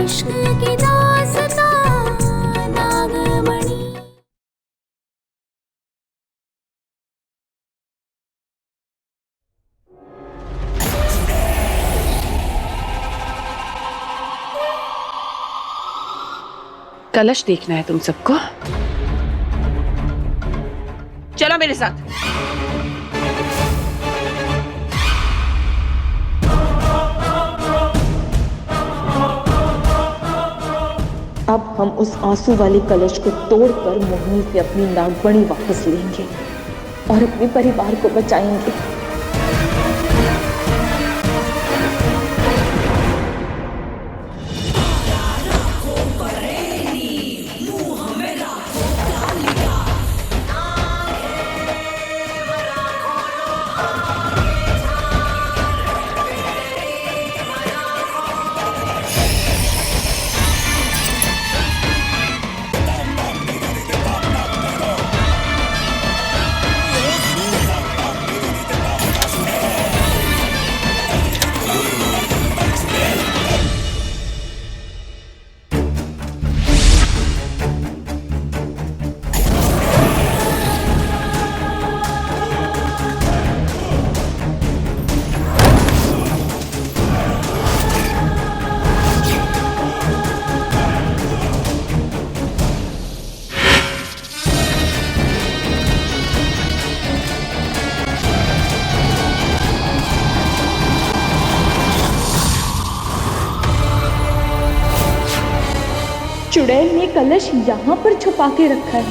इश्क की दास्तां नागमणि। कलश देखना है तुम सबको? चलो मेरे साथ। अब हम उस आंसू वाले कलश को तोड़कर मोहिनी से अपनी नागमणि वापस लेंगे और अपने परिवार को बचाएंगे। चुड़ैल ने कलश यहाँ पर छुपा के रखा है।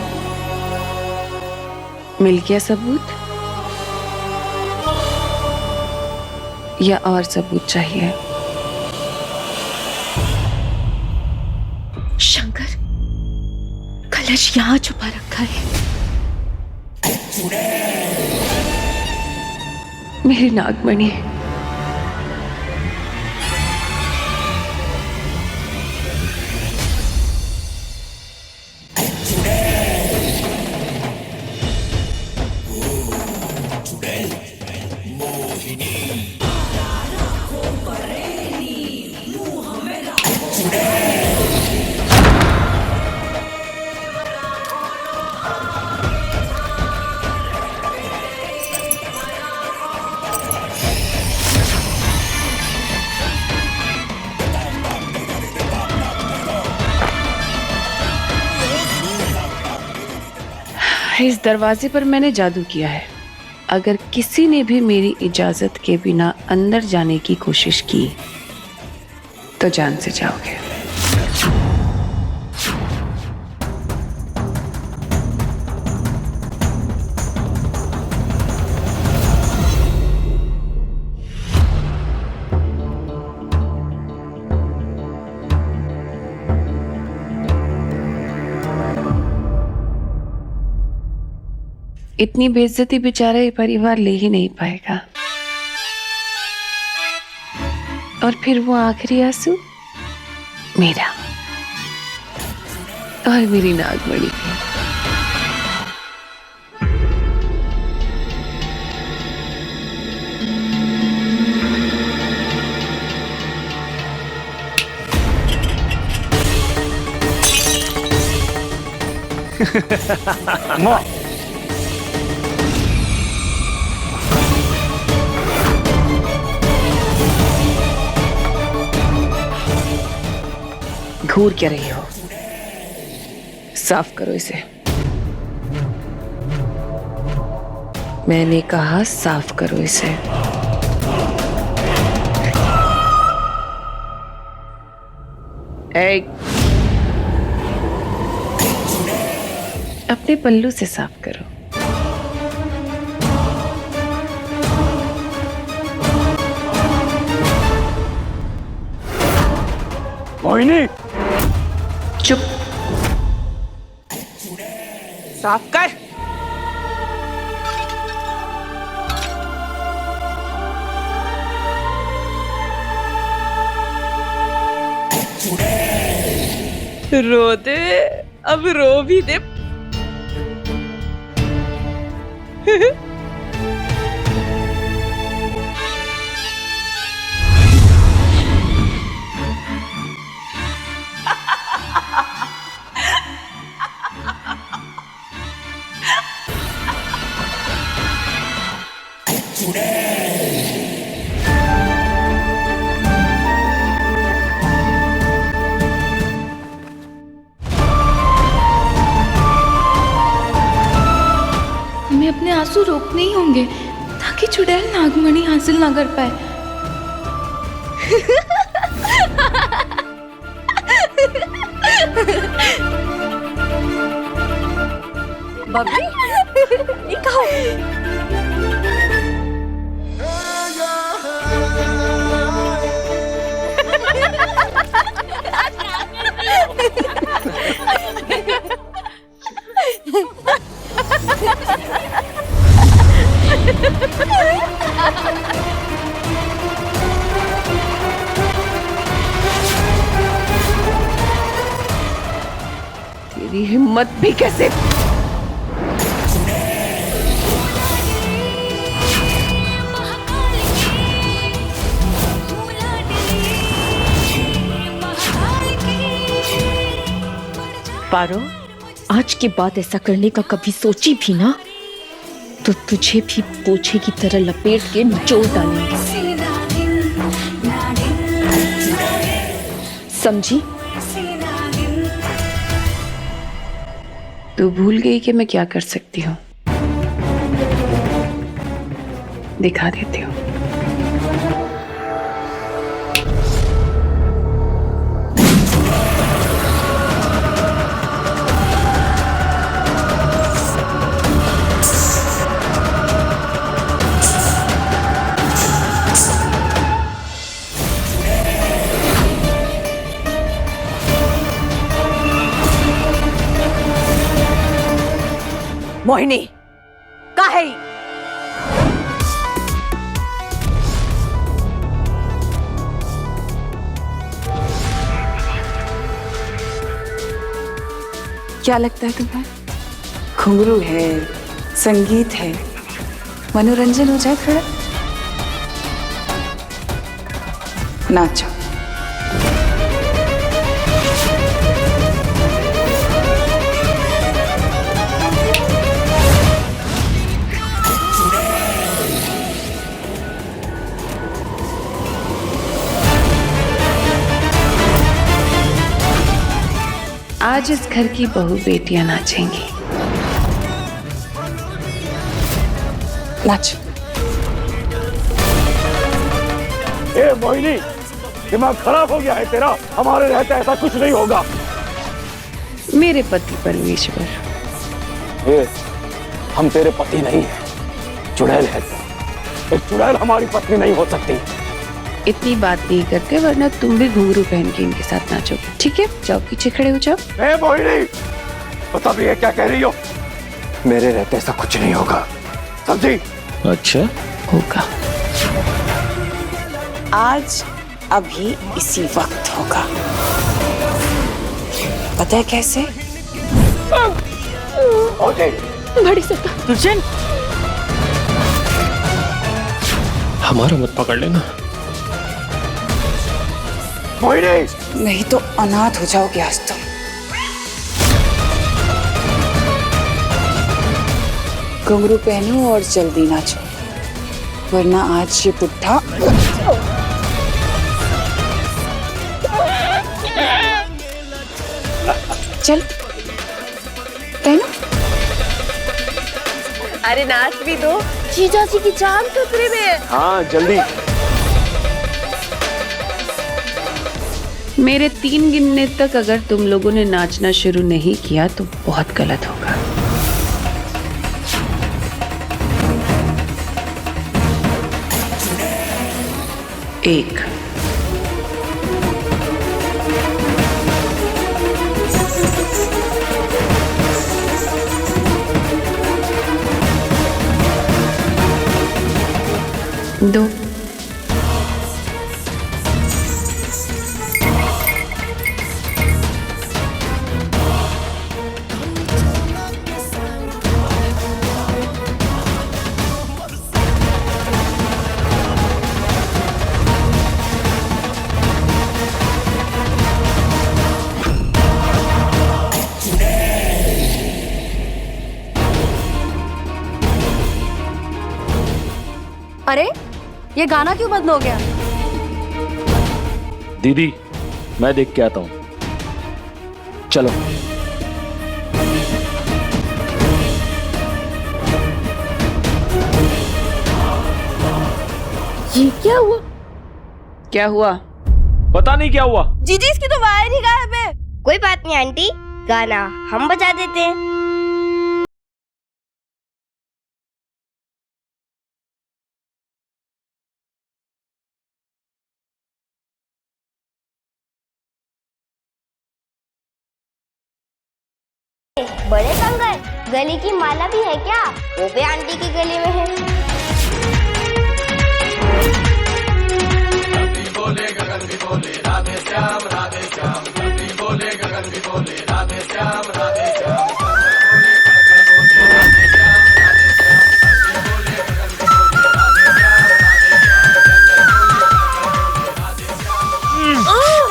मिल गया सबूत या और सबूत चाहिए? शंकर, कलश यहाँ छुपा रखा है। मेरी नागमणि। इस दरवाजे पर मैंने जादू किया है। अगर किसी ने भी मेरी इजाजत के बिना अंदर जाने की कोशिश की तो जान से जाओगे। इतनी बेइज्जती बेचारा ये परिवार ले ही नहीं पाएगा। और फिर वो आखिरी आंसू मेरा और मेरी नागमणि की। घूर क्या रही हो? साफ करो इसे। मैंने कहा साफ करो इसे। अपने पल्लू से साफ करो। मोहिनी, चुप। साफ कर। रो दे, अब रो भी दे। आंसू रोकने ही होंगे ताकि चुड़ैल नागमणि हासिल ना कर पाए। बबली, ये कहो। तेरी हिम्मत भी कैसे। पारो, आज के बाद ऐसा करने का कभी सोची भी ना तो तुझे भी पोछे की तरह लपेट के निचोड़ डालेंगे, समझी? तू भूल गई कि मैं क्या कर सकती हूँ। दिखा देती हूँ। मोहिनी, काहे? क्या लगता है तुम्हें? घुंघरू है, संगीत है, मनोरंजन हो जाए थोड़ा। नाचो। आज इस घर की बहू बेटियां नाचेंगी। नाचो। ए मोहिनी, दिमाग खराब हो गया है तेरा। हमारे रहते ऐसा कुछ नहीं होगा। मेरे पति परमेश्वर, ए, हम तेरे पति नहीं है, चुड़ैल है। एक चुड़ैल हमारी पत्नी नहीं हो सकती। इतनी बात नहीं करते वरना तुम भी घुंघरू पहन के इनके साथ नाचोगे। ठीक है, जाओ पीछे खड़े हो जाओ। ए मोहिनी, पता भी है क्या कह रही हो? मेरे रहते ऐसा कुछ नहीं होगा, समझी? अच्छा, होगा। आज अभी इसी वक्त होगा। पता है कैसे? बड़ी सत्ता। दुर्जन, हमारा मत पकड़ लेना। मोहिनी, नहीं तो अनाथ हो जाओगे आज तुम। घुंघरू पहनो और जल्दी नाचो, वरना आज ये बुढ़ा। चल पहनो। अरे नाच भी दो। जीजा जी की जान खतरे में है। हाँ जल्दी। मेरे 3 गिनने तक अगर तुम लोगों ने नाचना शुरू नहीं किया तो बहुत गलत होगा। 1 2 अरे ये गाना क्यों बंद हो गया? दीदी, मैं देख के आता हूं। चलो। ये क्या हुआ? क्या हुआ? पता नहीं क्या हुआ। जीजी इसकी तो वायर ही गायब है। कोई बात नहीं आंटी, गाना हम बजा देते हैं। बड़े कंगन, गले की माला भी है क्या? वो भी आंटी के गले में है।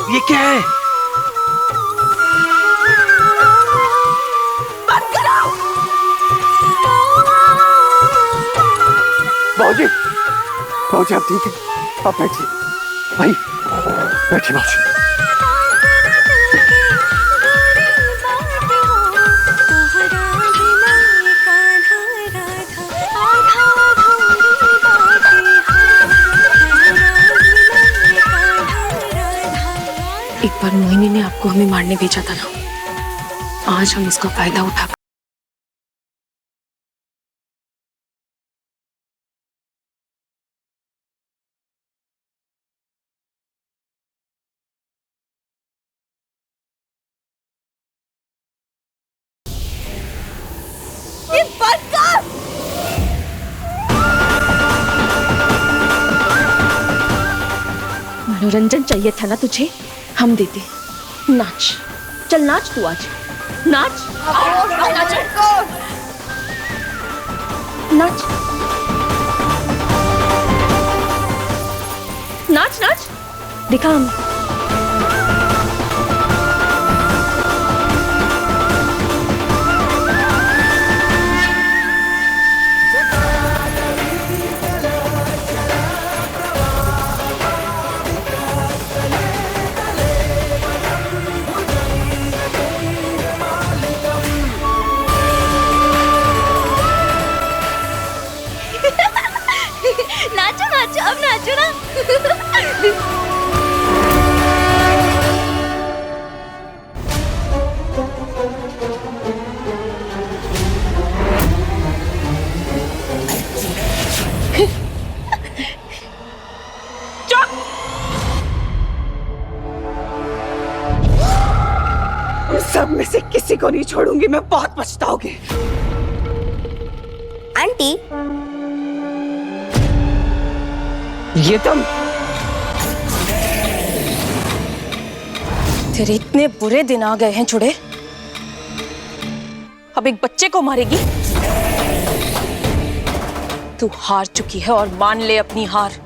ये क्या है? बाबूजी, बाबूजी आप ठीक है? आप बैठिए भाई, बैठिए बाबूजी। एक बार मोहिनी ने आपको हमें मारने भेजा था ना, आज हम उसका फायदा उठा। मनोरंजन चाहिए था ना तुझे, हम देते। नाच, चल नाच तू आज, नाच नाच नाच नाच, दिखा हमें। नाचो नाचो, अब नाचो ना। सब में से किसी को नहीं छोड़ूंगी मैं, बहुत पछताओगे। आंटी, ये तुम तेरे इतने बुरे दिन आ गए हैं चुड़ैल, अब एक बच्चे को मारेगी? तू हार चुकी है और मान ले अपनी हार।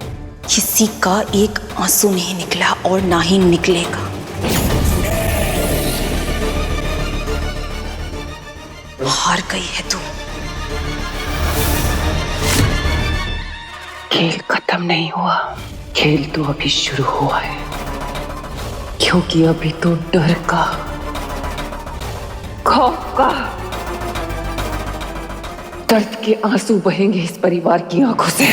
किसी का एक आंसू नहीं निकला और ना ही निकलेगा। हार गई है तू। खेल खत्म नहीं हुआ, खेल तो अभी शुरू हुआ है, क्योंकि अभी तो डर का, खौफ का, दर्द के आंसू बहेंगे इस परिवार की आंखों से।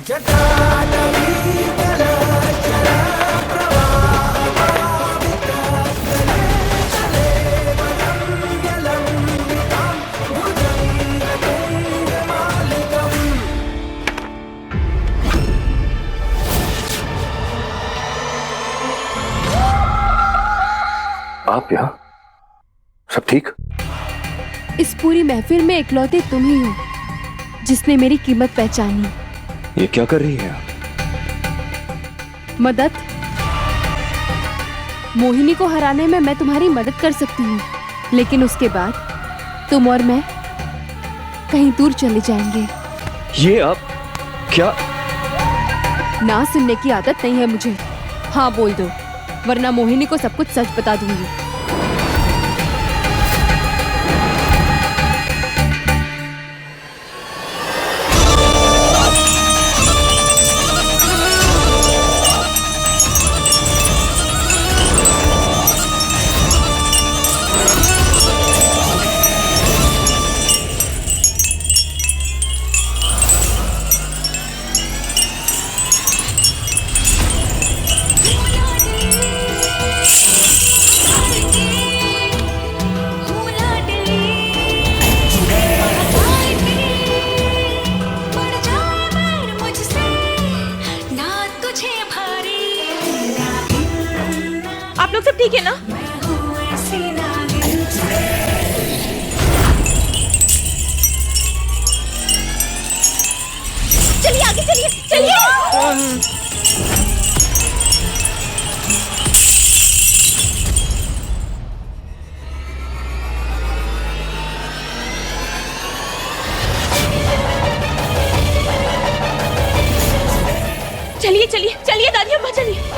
आप यहाँ सब ठीक? इस पूरी महफिल में इकलौते तुम ही हो जिसने मेरी कीमत पहचानी। ये क्या कर रही है आप? मदद। मोहिनी को हराने में मैं तुम्हारी मदद कर सकती हूँ, लेकिन उसके बाद तुम और मैं कहीं दूर चले जाएंगे। ये आप क्या? ना सुनने की आदत नहीं है मुझे। हाँ बोल दो, वरना मोहिनी को सब कुछ सच बता दूंगी। आप लोग सब ठीक है ना? चलिए आगे चलिए, चलिए। चलिए चलिए चलिए दादी अम्मा, चलिए।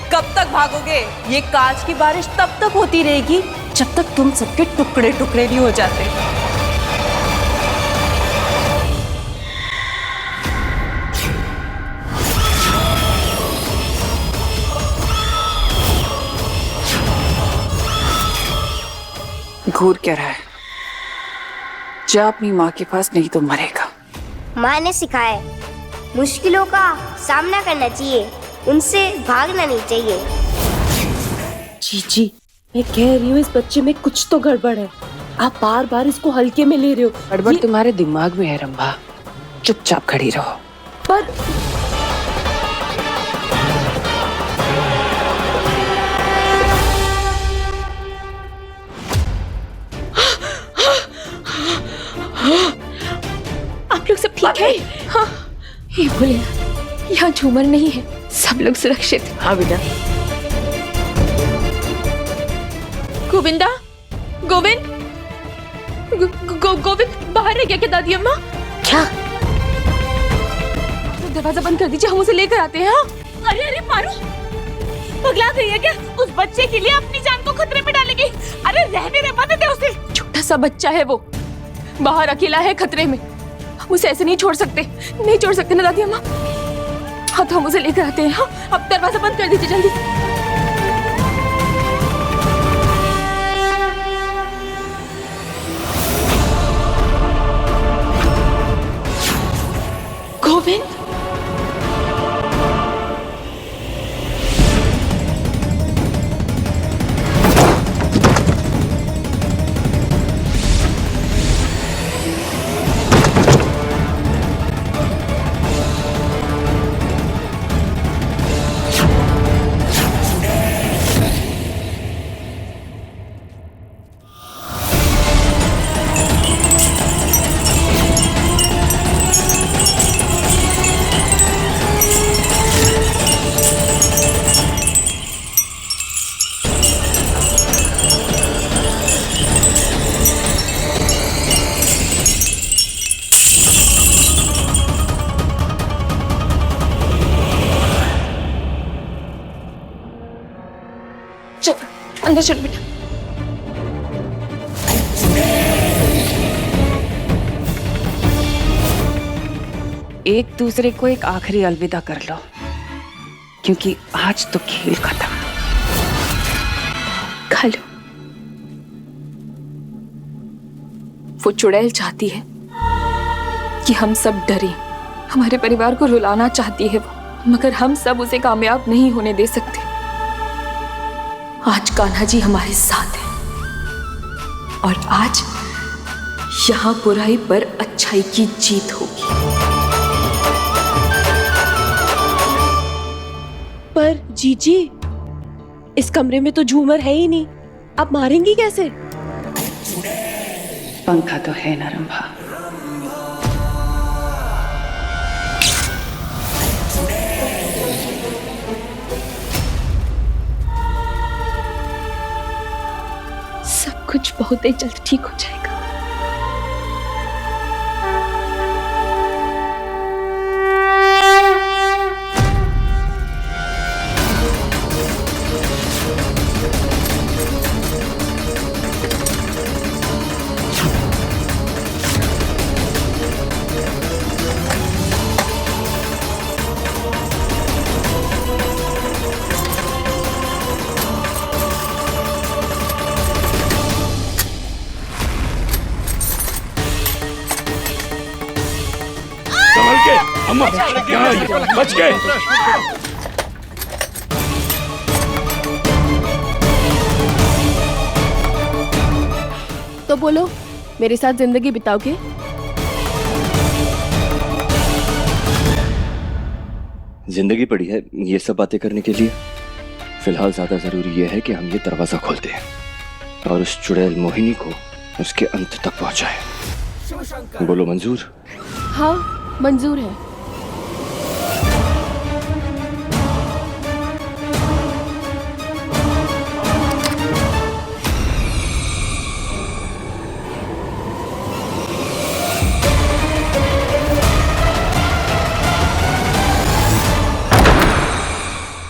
कब तक भागोगे? ये कांच की बारिश तब तक होती रहेगी जब तक तुम सबके टुकड़े टुकड़े नहीं हो जाते। घूर क्या रहा है? जा अपनी माँ के पास, नहीं तो मरेगा। माँ ने सिखाया है, मुश्किलों का सामना करना चाहिए, उनसे भागना नहीं चाहिए। जी मैं कह रही हूँ इस बच्चे में कुछ तो गड़बड़ है। आप बार बार इसको हल्के में ले रहे हो। गड़बड़ तुम्हारे दिमाग में है रंभा, चुपचाप खड़ी रहो। पर आप लोग सब ठीक है? हाँ, ये बोले यहाँ झूमर नहीं है, सब लोग सुरक्षित। हाँ बेटा। गोविंदा, गोविंद, गोविंद बाहर रह गया क्या दादी अम्मा? क्या? दरवाजा बंद कर दीजिए, हम उसे लेकर आते हैं। हाँ? अरे अरे पारो, पगला गई है क्या? उस बच्चे के लिए अपनी जान को खतरे में डालेगी? अरे रहने दे, मत दे उसे। छोटा सा बच्चा है वो, बाहर अकेला है खतरे में, हम उसे ऐसे नहीं छोड़ सकते, नहीं छोड़ सकते ना दादी अम्मा। हाँ तो हम उसे लेकर आते हैं। हाँ अब दरवाजा बंद कर दीजिए जल्दी। गोविंद, अंदर चलो बेटा। एक दूसरे को एक आखिरी अलविदा कर लो, क्योंकि आज तो खेल खत्म। खा लो। वो चुड़ैल चाहती है कि हम सब डरें, हमारे परिवार को रुलाना चाहती है वो, मगर हम सब उसे कामयाब नहीं होने दे सकते। आज कान्हा जी हमारे साथ हैं और आज यहां बुराई पर अच्छाई की जीत होगी। पर जीजी, इस कमरे में तो झूमर है ही नहीं, आप मारेंगी कैसे? पंखा तो है ना रंभा। सब कुछ बहुत ही जल्द ठीक हो जाएगा। संभल के अम्मा, यहाँ आइए, बच गए। तो बोलो, मेरे साथ जिंदगी बिताओगे? जिंदगी पड़ी है ये सब बातें करने के लिए। फिलहाल ज्यादा जरूरी ये है कि हम ये दरवाजा खोलते हैं और उस चुड़ैल मोहिनी को उसके अंत तक पहुंचाएं। बोलो मंजूर? हाँ, मंजूर है।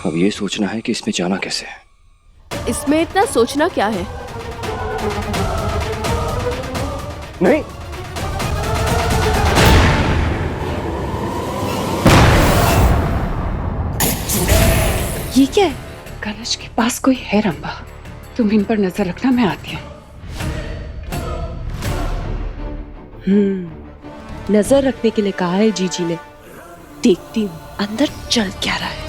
अब ये सोचना है कि इसमें जाना कैसे है। इसमें इतना सोचना क्या है? नहीं, ये क्या है? कलश के पास कोई है रंभा, तुम इन पर नजर रखना, मैं आती हूँ। नजर रखने के लिए कहा है जीजी ने। देखती हूँ अंदर चल क्या रहा है।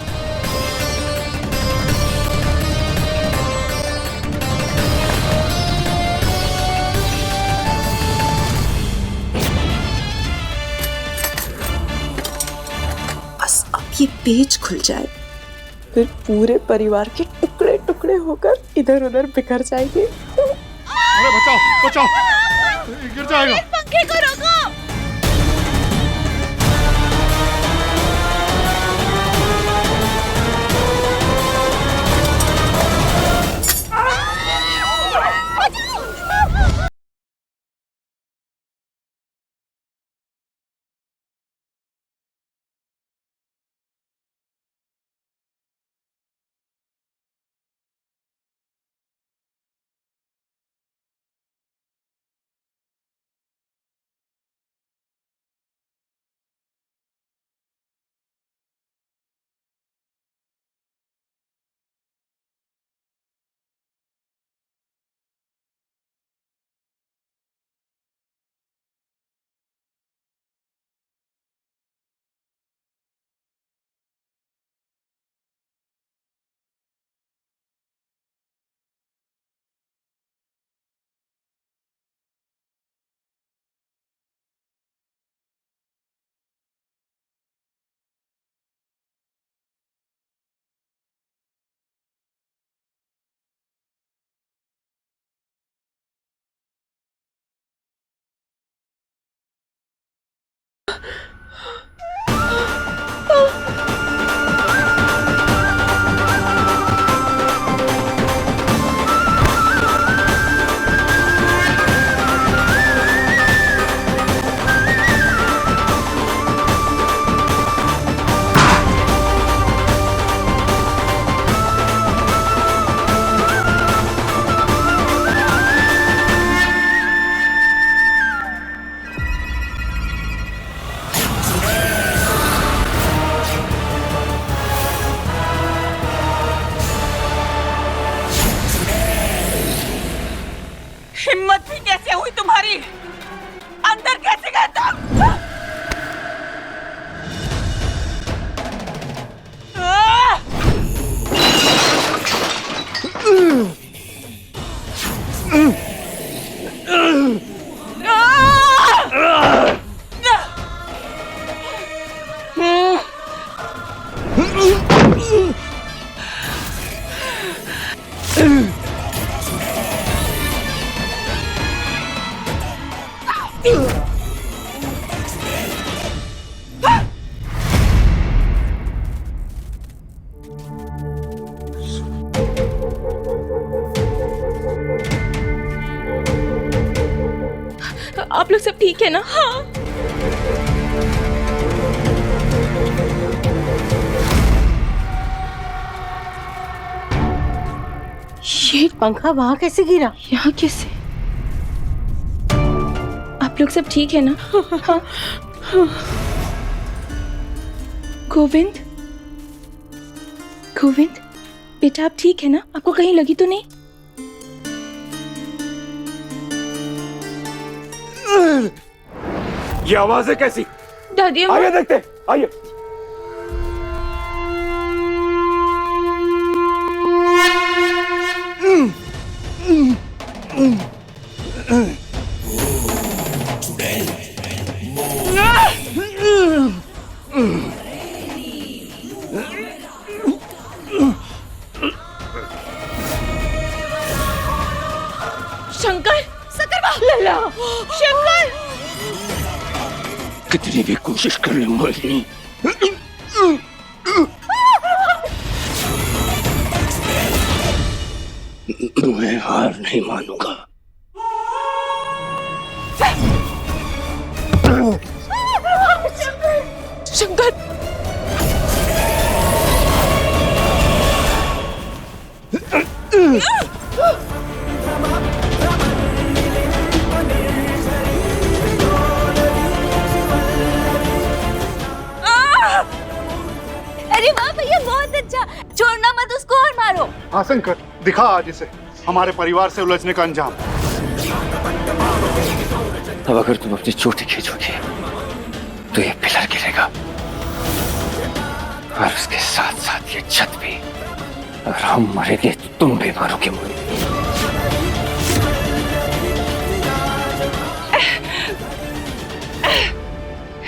बस अब ये पेज खुल जाए, फिर पूरे परिवार के टुकड़े टुकड़े होकर इधर उधर बिखर जाएंगे। अरे बचाओ बचाओ, गिर जाएगा। पंखे को रोको। आप लोग सब ठीक है ना? हाँ। ये पंखा वहां कैसे गिरा? यहाँ कैसे? आप लोग सब ठीक है ना? हाँ। गोविंद, गोविंद बेटा आप ठीक है ना? आपको कहीं लगी तो नहीं? ये आवाजें कैसी? दादी आइए देखते हैं, आइए। शंकर, सकरवा, लल्ला, शंकर। कितनी भी कोशिश कर ले मोहिनी, मैं हार नहीं मानूंगा। शंकर, अरे वाह भैया, बहुत अच्छा। छोड़ना मत उसको और मारो। हाँ शंकर, दिखा आज इसे हमारे परिवार से उलझने का अंजाम। अब अगर तुम अपनी चोटी खींचोगे तो ये पिलर गिरेगा और उसके साथ साथ ये छत भी। अगर हम मरेंगे तो तुम भी मरोगे मोहिनी।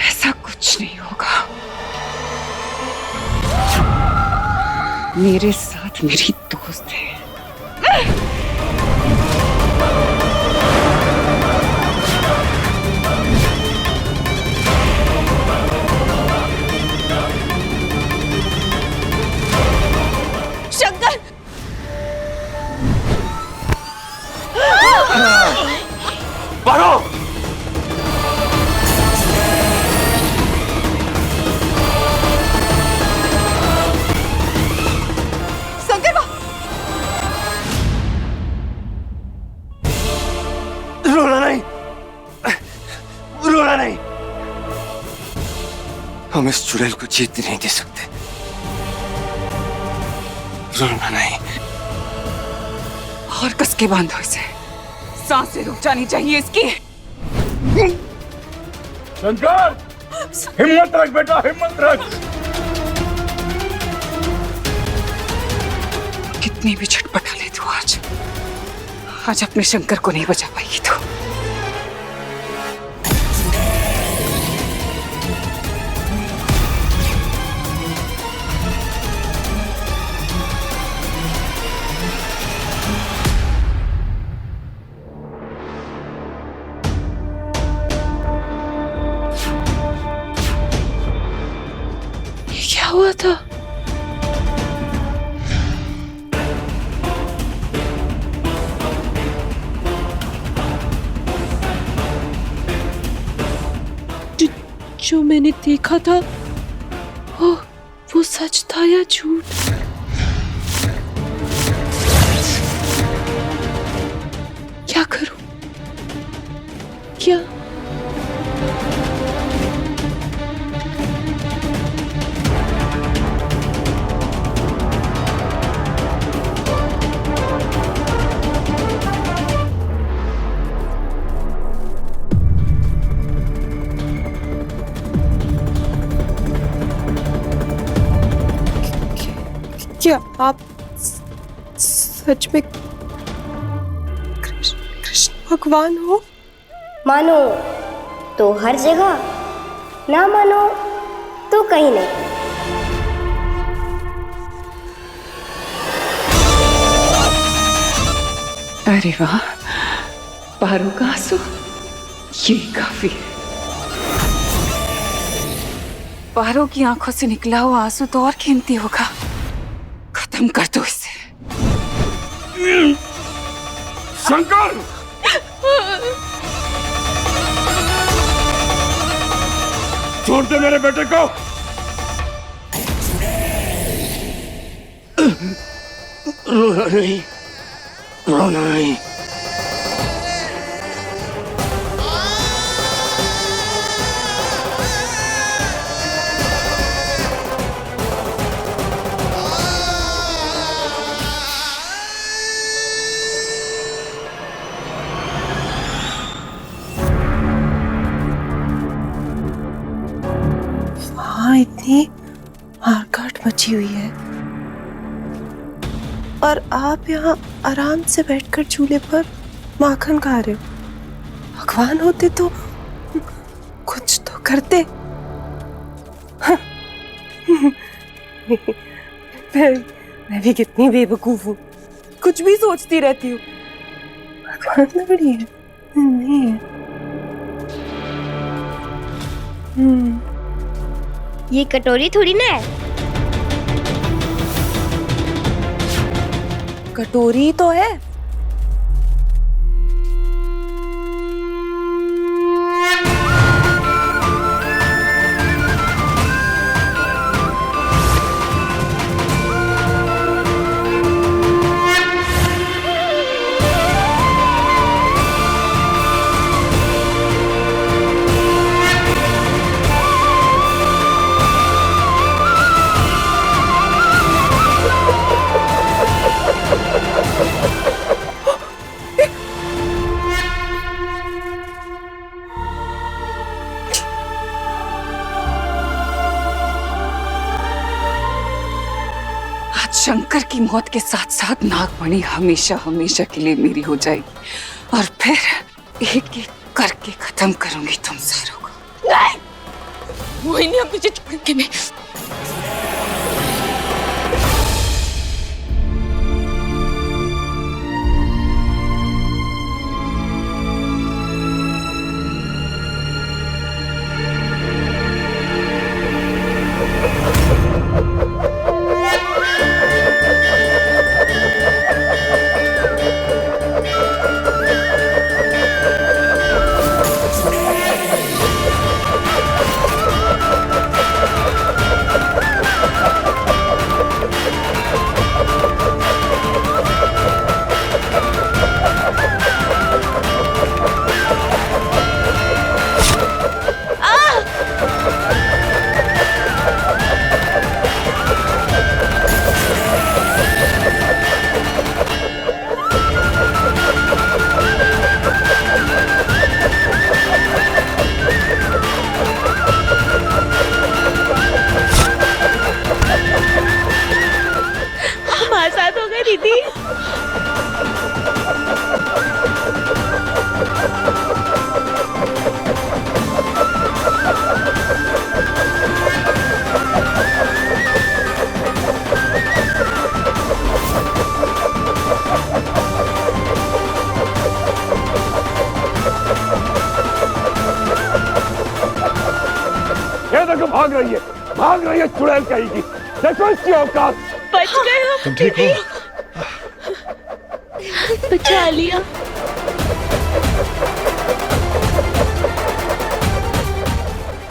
ऐसा कुछ नहीं होगा। मेरे साथ मेरी दोस्त है। शंकर, मारो। रोना नहीं, रोना नहीं। हम इस चुड़ैल को जीतने नहीं दे सकते। रोना नहीं। और कस के बांधो इसे, सांसें रुक जानी चाहिए इसकी। शंकर, हिम्मत रख बेटा, हिम्मत रख। कितनी भी छटपटा ले तू आज अपने शंकर को नहीं बचा पाएगी तो। क्या हुआ था? जो मैंने देखा था वो सच था या झूठ? क्या करूं? क्या? क्या आप सच में कृष्ण भगवान हो? मानो तो हर जगह, ना मानो तो कहीं नहीं। अरे वाह, पारो का आंसू, ये काफी है। पारो की आंखों से निकला हुआ आंसू तो और कीमती होगा। खत्म कर दो इसे। शंकर, छोड़ दे मेरे बेटे को। रोना नहीं, रोना नहीं। वहाँ इतनी मारकाट मची हुई है और आप यहाँ आराम से बैठकर चूल्हे पर माखन खा रहे हो। भगवान होते तो कुछ तो करते। मैं भी कितनी बेवकूफ हूँ, कुछ भी सोचती रहती हूँ। भगवान लड़ी है नहीं है। ये कटोरी थोड़ी ना है। कटोरी तो है। शंकर की मौत के साथ साथ नागमणि हमेशा हमेशा के लिए मेरी हो जाएगी और फिर एक एक करके खत्म करूंगी तुम सारों को। नहीं, मोहिनी हम तुझे छोड़ेंगे नहीं। भाग रही है चुड़ैल कहेगी। देखो इसकी औकात। बच गए हम। तुम ठीक हो? बचा लिया।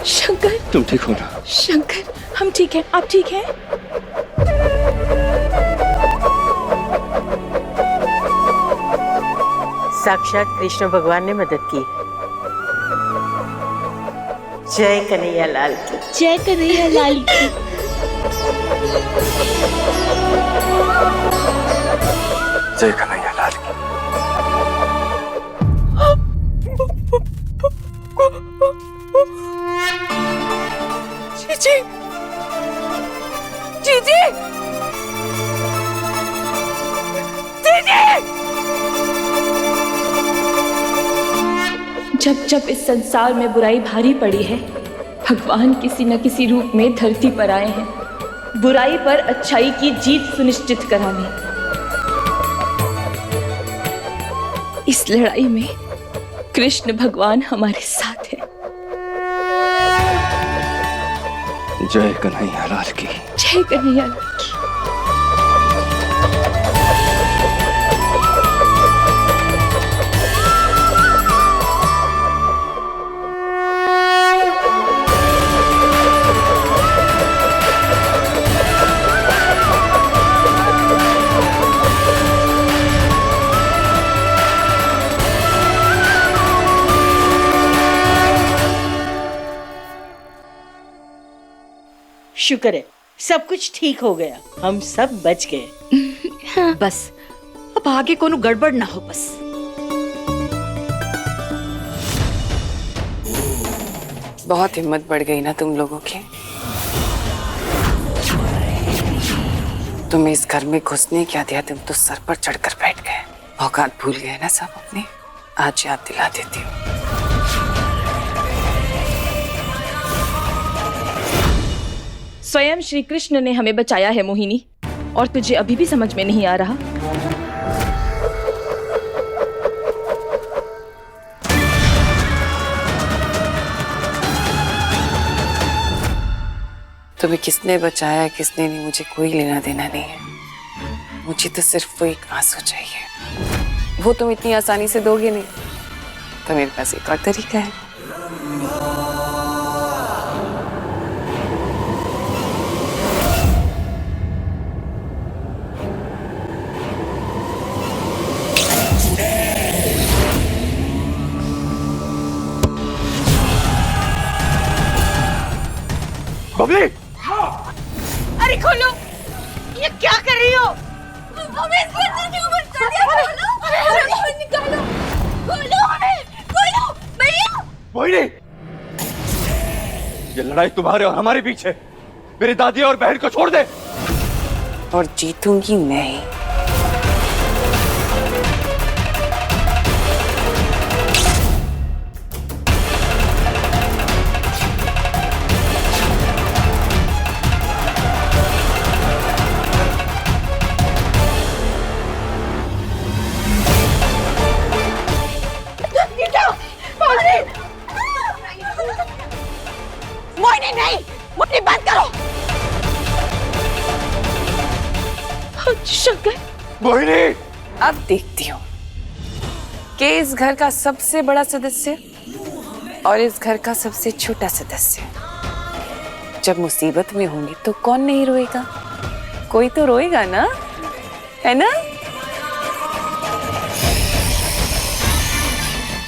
शंकर, तुम ठीक हो ना? शंकर, हम ठीक हैं। आप ठीक हैं? साक्षात कृष्ण भगवान ने मदद की। जय कन्हैया लाल की। जय कन्हैया लाल की। जय कन्हैया लाल की। जीजी, जीजी, जीजी। जब जब इस संसार में बुराई भारी पड़ी है, भगवान किसी न किसी रूप में धरती पर आए हैं, बुराई पर अच्छाई की जीत सुनिश्चित कराने। इस लड़ाई में कृष्ण भगवान हमारे साथ है। जय कन्हैया लाल की। जय कन्हैया लाल की। शुक्र है सब कुछ ठीक हो गया, हम सब बच गए। बस अब आगे कोनो गड़बड़ ना हो बस। बहुत हिम्मत बढ़ गई ना तुम लोगों की। तुम्हें इस घर में घुसने क्या दिया, तुम तो सर पर चढ़कर बैठ गए। औकात भूल गए ना सब अपनी। आज याद दिला देती हूँ। स्वयं श्री कृष्ण ने हमें बचाया है मोहिनी, और तुझे अभी भी समझ में नहीं आ रहा? तुम्हें किसने बचाया किसने नहीं, मुझे कोई लेना देना नहीं है। मुझे तो सिर्फ वो एक आंसू चाहिए। वो तुम इतनी आसानी से दोगे नहीं, तो मेरे पास एक और तरीका है। बबली, अरे खोलो, ये क्या कर रही हो? मोहिनी, ये लड़ाई तुम्हारे और हमारे बीच है। मेरी दादी और बहन को छोड़ दे। और जीतूंगी मैं ही। मोहिनी नहीं, मुट्ठी बंद करो। शंकर, मोहिनी, अब देखती हूँ कि इस घर का सबसे बड़ा सदस्य और इस घर का सबसे छोटा सदस्य जब मुसीबत में होंगे तो कौन नहीं रोएगा? कोई तो रोएगा ना, है ना?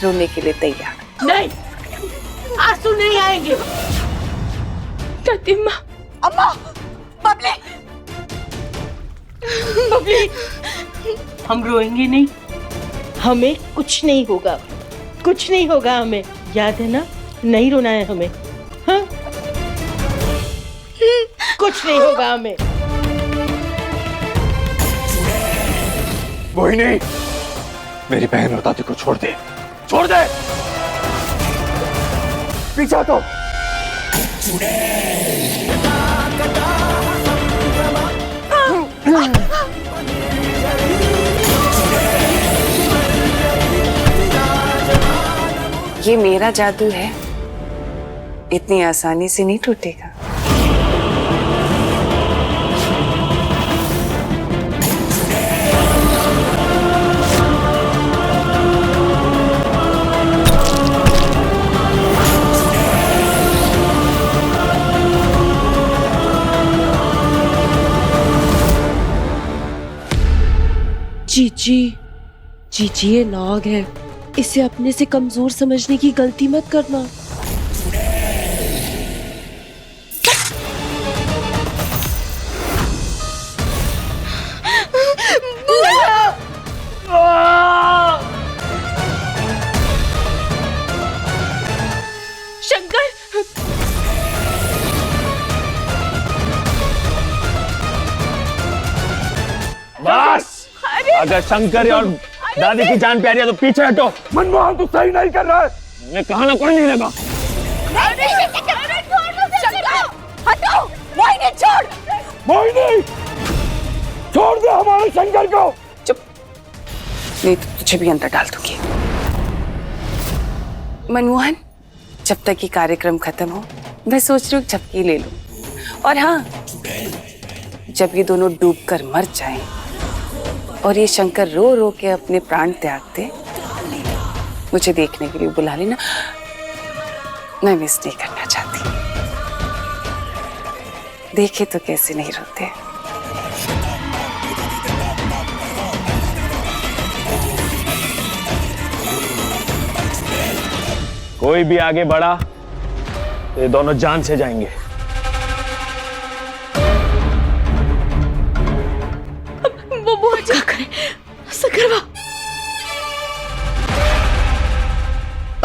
रोने के लिए तैयार? नहीं, आंसू नहीं आएंगे। प्रतिमा, अम्मा, बबली, बबली, हम रोएंगे नहीं, हमें कुछ नहीं होगा, कुछ नहीं होगा हमें। याद है ना, नहीं रोना है हमें। हाँ? कुछ नहीं होगा हमें। मोहिनी, मेरी बहन और दादी को छोड़ दे, छोड़ दे। पीछा तो। ये मेरा जादू है, इतनी आसानी से नहीं टूटेगा। जीजी, जीजी ये नाग है, इसे अपने से कमजोर समझने की गलती मत करना। शंकर, बस, अगर शंकर और दादी की जान प्यारी है तो पीछे हटो। मनमोहन तू सही नहीं कर रहा है, मैं कहा ना कोई नहीं लगा। हटो, मोहिनी छोड़। मोहिनी, छोड़ दे हमारे शंकर को। चुप, नहीं तो तुझे भी अंदर डाल दूंगी। मनमोहन, जब तक ये कार्यक्रम खत्म हो मैं सोच रही हूँ झपकी ले लूं। और हाँ, जब ये दोनों डूबकर मर जाएं और ये शंकर रो रो के अपने प्राण त्याग दे, मुझे देखने के लिए बुला लेना। मैं मिस नहीं करना चाहती। देखे तो कैसे नहीं रोते। कोई भी आगे बढ़ा तो ये दोनों जान से जाएंगे।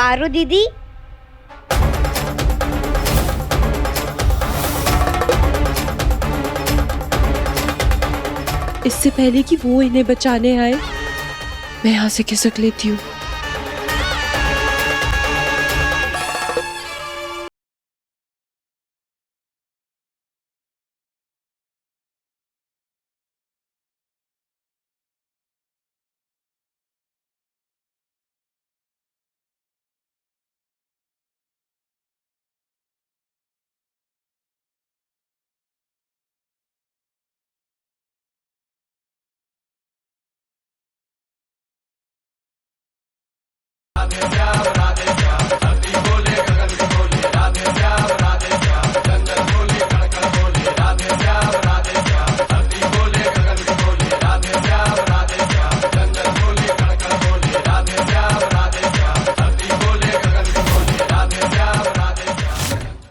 पारो दीदी, इससे पहले कि वो इन्हें बचाने आए, मैं यहाँ से खिसक लेती हूँ।